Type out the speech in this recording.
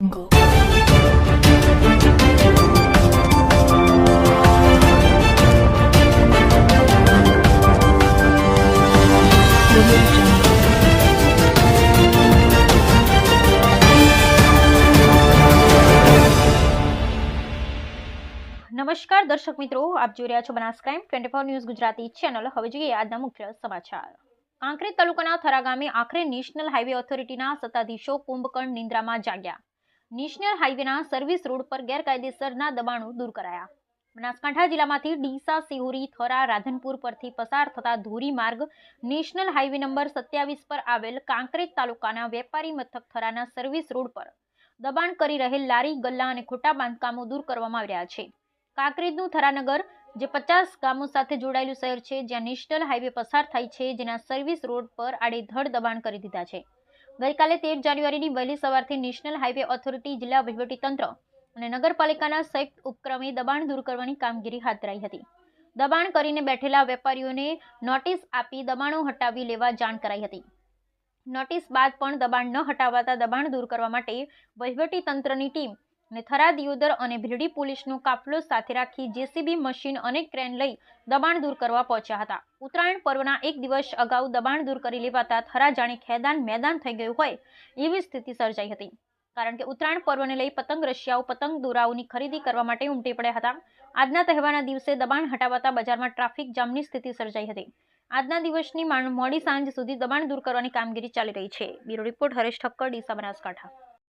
Go. નમસ્કાર દર્શક મિત્રો, આપ જોઈ રહ્યા છો Banas crime 24 news Gujarati channel. હવે જોઈએ આજના મુખ્ય સમાચાર। કાંકરેજ તાલુકાના થરા ગામે આખરે નેશનલ હાઈવે ઓથોરિટીના સત્તાધીશો કુંભકર્ણ નિંદ્રામાં જાગ્યા। નેશનલ હાઈવેના સર્વિસ રોડ પર ગેરકાયદેસરના દબાણો દૂર કરાયા। બનાસકાંઠા જિલ્લામાંથી ડીસા, સિહોરી, થરા, રાધનપુર પરથી પસાર થતા ધોરી માર્ગ નેશનલ હાઈવે નંબર 27 પર આવેલ કાંકરેજ તાલુકાના વેપારી મથક થરાના સર્વિસ રોડ પર દબાણ કરી રહેલ લારી, ગલ્લા અને ખોટા બાંધકામો દૂર કરવામાં આવ્યા છે। કાંકરેજનું થરાનગર જે 50 ગામો સાથે જોડાયેલું શહેર છે, જ્યાં નેશનલ હાઈવે પસાર થાય છે, જેના સર્વિસ રોડ પર આડેધડ દબાણ કરી દીધા છે। ગઈકાલે 13 જાન્યુઆરીની વહેલી સવારથી નેશનલ હાઈવે ઓથોરિટી, જિલ્લા વહીવટીતંત્ર અને નગરપાલિકાના સંયુક્ત ઉપક્રમે દબાણ દૂર કરવાની કામગીરી હાથ ધરાઈ હતી। દબાણ કરીને બેઠેલા વેપારીઓને નોટિસ આપી દબાણો હટાવી લેવા જાણ કરાઈ હતી। નોટિસ બાદ પણ દબાણ ન હટાવાતા દબાણ દૂર કરવા માટે વહીવટીતંત્રની ટીમ અને થરા, દિયોદર અને ભીલડી પોલીસનો કાફલો સાથે રાખી જેસીબી મશીન અને ક્રેન લઈ દબાણ દૂર કરવા પહોંચ્યા હતા। ઉત્તરાયણ પર્વના એક દિવસ અગાઉ દબાણ દૂર કરી લેવાતા થરા જાણે ખેદાન મેદાન થઈ ગયું હોય એવી સ્થિતિ સર્જાઈ હતી, કારણ કે ઉત્તરાયણ પર્વને લઈ પતંગ રશિયાઓ પતંગ દોરાઓની ખરીદી કરવા માટે ઉમટી પડ્યા હતા। આજના તહેવારના દિવસે દબાણ હટાવાતા બજારમાં ટ્રાફિક જામની સ્થિતિ સર્જાઈ હતી। આજના દિવસની મોડી સાંજ સુધી દબાણ દૂર કરવાની કામગીરી ચાલી રહી છે। Bureau report, Haresh Thakkar, Deesa, Banaskantha.